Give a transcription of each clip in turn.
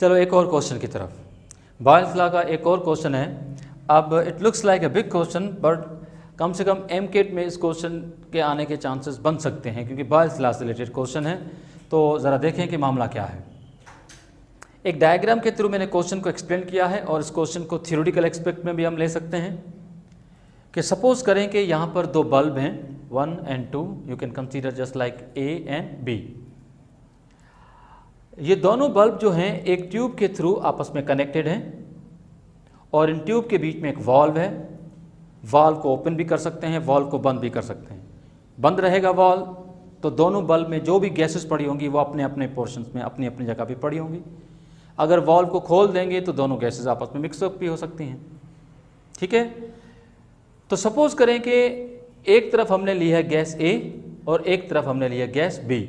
चलो एक और क्वेश्चन की तरफ। बॉयल्स लॉ का एक और क्वेश्चन है। अब it looks like a big question, but कम से कम एमकेट में इस क्वेश्चन के आने के चांसेस बन सकते हैं, क्योंकि बॉयल्स लॉ से रिलेटेड क्वेश्चन है। तो ज़रा देखें कि मामला क्या है। एक डायग्राम के थ्रू मैंने क्वेश्चन को एक्सप्लेन किया है, और इस क्वेश्चन को थ्योरेटिकल एस्पेक्ट में भी हम ले सकते हैं कि सपोज करें कि यहाँ पर दो बल्ब हैं 1 and 2, you can consider just like A and B। ये दोनों बल्ब जो हैं एक ट्यूब के थ्रू आपस में कनेक्टेड हैं, और इन ट्यूब के बीच में एक वॉल्व है। वॉल्व को ओपन भी कर सकते हैं, वॉल्व को बंद भी कर सकते हैं। बंद रहेगा वॉल्व तो दोनों बल्ब में जो भी गैसेस पड़ी होंगी वो अपने अपने पोर्शंस में अपनी अपनी जगह पे पड़ी होंगी। अगर वॉल्व को खोल देंगे तो दोनों गैसेस आपस में मिक्सअप भी हो सकती हैं। ठीक है, तो सपोज करें कि एक तरफ हमने ली है गैस A और एक तरफ हमने ली है गैस B।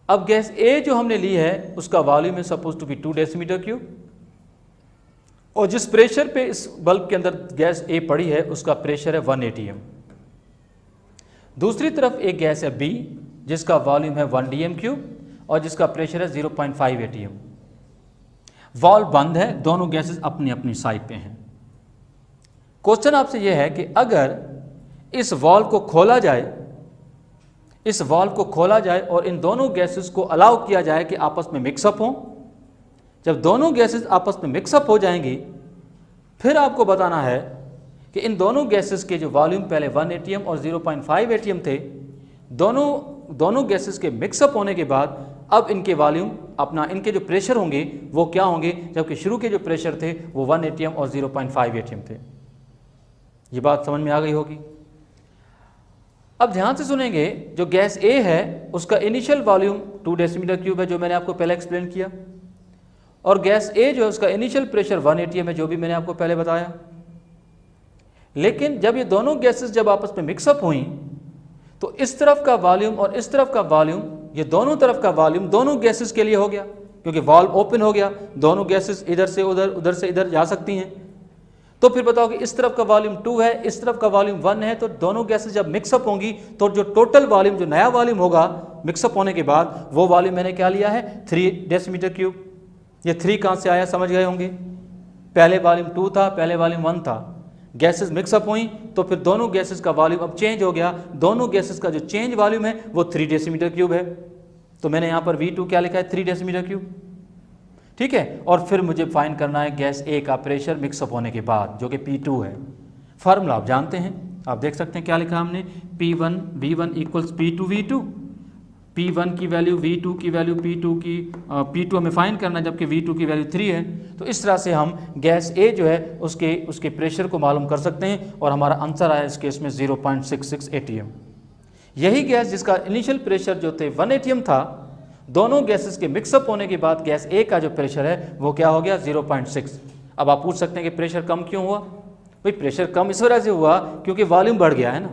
अब गैस A जो हमने ली है उसका वॉल्यूम है suppose to be 2 decimetre cube, और जिस प्रेशर पे इस बल्ब के अंदर गैस A पड़ी है उसका प्रेशर है 1 atm। दूसरी तरफ एक गैस है B जिसका वॉल्यूम है 1 dm क्यूब और जिसका प्रेशर है 0.5 atm। वॉल्व बंद है, दोनों गैसेस अपनी अपनी साइड पे हैं। क्वेश्चन आपसे यह है कि अगर इस वॉल्व को खोला जाए, इस वॉल्व को खोला जाए और इन दोनों गैसेस को अलाउ किया जाए कि आपस में मिक्सअप हों। जब दोनों गैसेस आपस में मिक्सअप हो जाएंगी, फिर आपको बताना है कि इन दोनों गैसेस के जो वॉल्यूम पहले 1 atm और 0.5 atm थे, दोनों गैसेस के मिक्सअप होने के बाद अब इनके वॉल्यूम अपना, इनके जो प्रेशर होंगे वो क्या होंगे, जबकि शुरू के जो प्रेशर थे वो 1 atm और 0.5 atm थे। ये बात समझ में आ गई होगी। अब ध्यान से सुनेंगे, जो गैस A है उसका इनिशियल वॉल्यूम 2 डेसीमीटर क्यूब है जो मैंने आपको पहले एक्सप्लेन किया, और गैस A जो है उसका इनिशियल प्रेशर 1 atm है जो भी मैंने आपको पहले बताया। लेकिन जब ये दोनों गैसेस जब आपस में मिक्सअप हुई तो इस तरफ का वॉल्यूम और इस तरफ का वॉल्यूम, ये दोनों तरफ का वॉल्यूम दोनों गैसेस के लिए हो गया, क्योंकि वॉल्व ओपन हो गया, दोनों गैसेस इधर से उधर उधर से इधर जा सकती हैं। तो फिर बताओ कि इस तरफ का वॉल्यूम 2 है, इस तरफ का वॉल्यूम 1 है, तो दोनों गैसेस जब मिक्सअप होंगी तो जो टोटल वॉल्यूम, जो नया वॉल्यूम होगा मिक्सअप होने के बाद, वो वॉल्यूम मैंने क्या लिया है 3 डेसीमीटर क्यूब। ये 3 कहाँ से आया समझ गए होंगे। पहले वॉल्यूम 2 था, पहले वॉल्यूम 1 था, गैसेस मिक्सअप हुई तो फिर दोनों गैसेस का वॉल्यूम अब चेंज हो गया। दोनों गैसेस का जो चेंज वॉल्यूम है वो 3 डेसीमीटर क्यूब है। तो मैंने यहाँ पर V2 क्या लिखा है 3 डेसीमीटर क्यूब। ठीक है, और फिर मुझे फाइंड करना है गैस A का प्रेशर मिक्सअप होने के बाद, जो कि P2 है। फार्मूला आप जानते हैं, आप देख सकते हैं क्या लिखा हमने, P1 V1 equals P2 V2। P1 की वैल्यू V2 की वैल्यू P2 हमें फाइंड करना है, जबकि V2 की वैल्यू 3 है। तो इस तरह से हम गैस A जो है उसके प्रेशर को मालूम कर सकते हैं, और हमारा आंसर आया इस केस में 0.66 atm। यही गैस जिसका इनिशियल प्रेशर जो थे 1 atm था, दोनों गैसेस के मिक्सअप होने के बाद गैस A का जो प्रेशर है वो क्या हो गया 0.6। अब आप पूछ सकते हैं कि प्रेशर कम क्यों हुआ। भाई प्रेशर कम इस वजह से हुआ क्योंकि वॉल्यूम बढ़ गया है ना।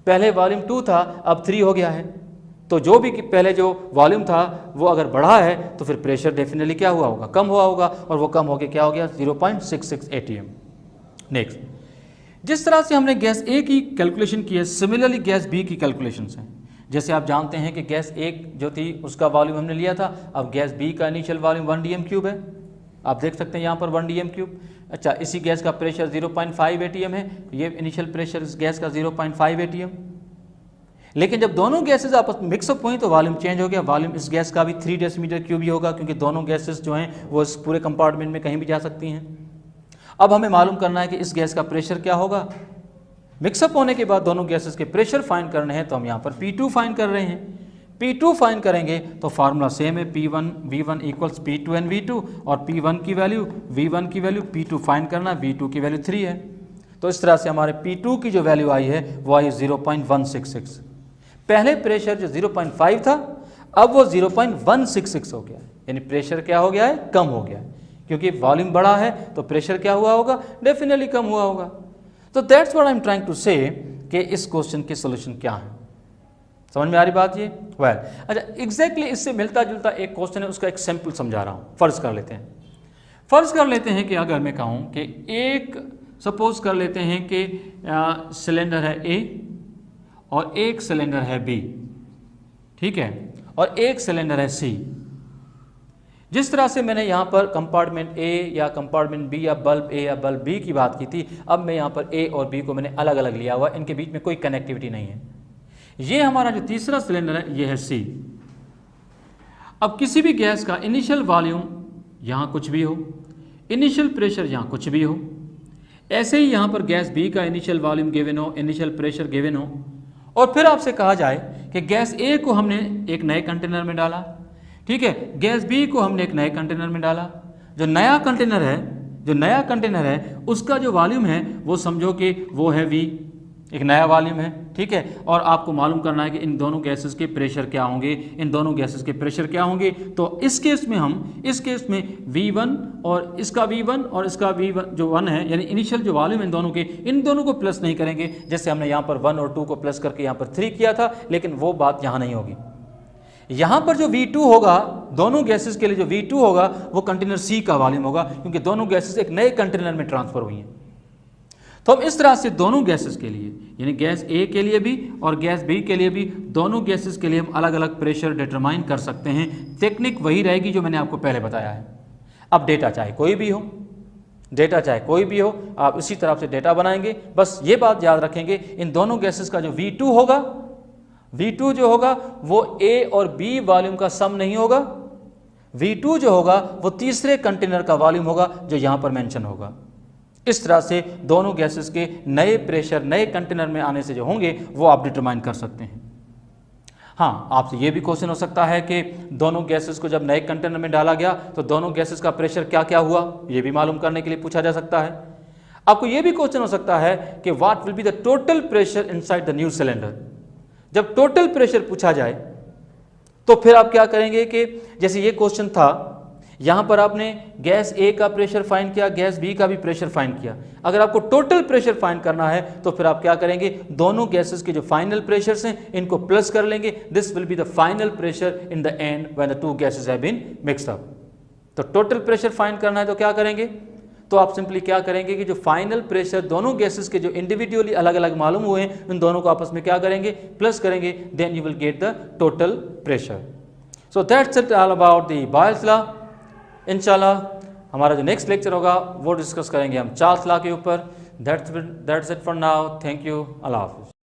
पहले वॉल्यूम 2 था, अब 3 हो गया है। तो जो भी पहले जो वॉल्यूम था वो अगर बढ़ा है तो फिर प्रेशर डेफिनेटली क्या हुआ होगा, कम हुआ होगा, और वो कम होकर क्या हो गया 0.66 atm। नेक्स्ट, जिस तरह से हमने गैस A की कैलकुलेशन की है, सिमिलरली गैस B की कैलकुलेशंस हैं। जैसे आप जानते हैं कि गैस A जो थी उसका वॉल्यूम हमने लिया था, अब गैस B का इनिशियल वॉल्यूम 1 dm क्यूब है। आप देख सकते हैं यहाँ पर 1 dm क्यूब। अच्छा, इसी गैस का प्रेशर 0.5 atm है, ये इनिशियल प्रेशर इस गैस का 0.5 atm। लेकिन जब दोनों गैसेस आपस में मिक्सअप हुई तो वॉल्यूम चेंज हो गया। वॉल्यूम इस गैस का भी 3 डेसीमीटर क्यूब ही होगा, क्योंकि दोनों गैसेस जो हैं वो इस पूरे कंपार्टमेंट में कहीं भी जा सकती हैं। अब हमें मालूम करना है कि इस गैस का प्रेशर क्या होगा। मिक्सअप होने के बाद दोनों गैसेस के प्रेशर फाइंड करने हैं, तो हम यहाँ पर P2 फाइंड कर रहे हैं। P2 फाइंड करेंगे तो फार्मूला सेम है, P1 V1 equals P2 and V2, और P1 की वैल्यू V1 की वैल्यू P2 फाइंड करना, V2 की वैल्यू 3 है। तो इस तरह से हमारे P2 की जो वैल्यू आई है वो आई 0.166। पहले प्रेशर जो 0.5 था अब वो 0.166 हो गया, यानी प्रेशर क्या हो गया है, कम हो गया है। क्योंकि वॉल्यूम बढ़ा है तो प्रेशर क्या हुआ होगा, डेफिनेटली कम हुआ होगा। तो that's what I am trying to say कि इस क्वेश्चन की सोल्यूशन क्या है। समझ में आ रही बात ये। अच्छा, एग्जैक्टली इससे मिलता जुलता एक क्वेश्चन है, उसका एक सैंपल समझा रहा हूँ। फर्ज कर लेते हैं कि अगर मैं कहूँ कि एक सपोज कर लेते हैं कि सिलेंडर है A और एक सिलेंडर है B, ठीक है, और एक सिलेंडर है C। जिस तरह से मैंने यहाँ पर कंपार्टमेंट ए या कंपार्टमेंट बी या बल्ब ए या बल्ब बी की बात की थी, अब मैं यहाँ पर ए और बी को मैंने अलग अलग लिया हुआ, इनके बीच में कोई कनेक्टिविटी नहीं है। ये हमारा जो तीसरा सिलेंडर है ये है सी। अब किसी भी गैस का इनिशियल वॉल्यूम यहाँ कुछ भी हो, इनिशियल प्रेशर यहाँ कुछ भी हो, ऐसे ही यहाँ पर गैस बी का इनिशियल वॉल्यूम गिवन हो, इनिशियल प्रेशर गिवन हो, और फिर आपसे कहा जाए कि गैस ए को हमने एक नए कंटेनर में डाला, ठीक है, गैस बी को हमने एक नए कंटेनर में डाला। जो नया कंटेनर है उसका जो वॉल्यूम है वो समझो कि वो है वी, एक नया वॉल्यूम है, ठीक है, और आपको मालूम करना है कि इन दोनों गैसेस के प्रेशर क्या होंगे, इन दोनों गैसेस के प्रेशर क्या होंगे। तो इस केस में V1 और इसका V1 और इसका V1 जो 1 है, यानी इनिशियल जो वॉल्यूम इन दोनों को प्लस नहीं करेंगे, जैसे हमने यहाँ पर 1 और 2 को प्लस करके यहाँ पर 3 किया था, लेकिन वो बात यहाँ नहीं होगी। यहाँ पर जो V2 होगा, दोनों गैसेस के लिए जो V2 होगा वो कंटेनर C का वॉल्यूम होगा, क्योंकि दोनों गैसेस एक नए कंटेनर में ट्रांसफर हुई हैं। तो हम इस तरह से दोनों गैसेस के लिए, यानी गैस ए के लिए भी और गैस बी के लिए भी, दोनों गैसेस के लिए हम अलग अलग प्रेशर डिटरमाइन कर सकते हैं। टेक्निक वही रहेगी जो मैंने आपको पहले बताया है। अब डेटा चाहे कोई भी हो, आप इसी तरह से डेटा बनाएंगे। बस ये बात याद रखेंगे, इन दोनों गैसेस का जो V2 होगा, V2 जो होगा वो ए और बी वॉल्यूम का सम नहीं होगा। V2 जो होगा वो तीसरे कंटेनर का वॉल्यूम होगा जो यहाँ पर मेंशन होगा। इस तरह से दोनों गैसेस के नए प्रेशर नए कंटेनर में आने से जो होंगे वो आप डिटरमाइन कर सकते हैं। हाँ, आपसे ये भी क्वेश्चन हो सकता है कि दोनों गैसेस को जब नए कंटेनर में डाला गया तो दोनों गैसेस का प्रेशर क्या क्या हुआ, ये भी मालूम करने के लिए पूछा जा सकता है। आपको ये भी क्वेश्चन हो सकता है कि what will be the total pressure inside the new cylinder. जब टोटल प्रेशर पूछा जाए तो फिर आप क्या करेंगे कि जैसे ये क्वेश्चन था, यहां पर आपने गैस ए का प्रेशर फाइंड किया, गैस बी का भी प्रेशर फाइंड किया। अगर आपको टोटल प्रेशर फाइंड करना है तो फिर आप क्या करेंगे, दोनों गैसेस के जो फाइनल प्रेशर्स हैं इनको प्लस कर लेंगे। This will be the final pressure in the end when the two gases have been mixed up. तो टोटल प्रेशर फाइंड करना है तो क्या करेंगे, तो आप सिंपली क्या करेंगे कि जो फाइनल प्रेशर दोनों गैसेस के जो इंडिविजुअली अलग अलग मालूम हुए हैं उन दोनों को आपस में क्या करेंगे, प्लस करेंगे, then you will get the total pressure. So that's it all about the Boyle's law. इंशाल्लाह हमारा जो नेक्स्ट लेक्चर होगा वो डिस्कस करेंगे हम चार्ल्स लॉ के ऊपर। That's it for now. Thank you. अल्लाह हाफिज़।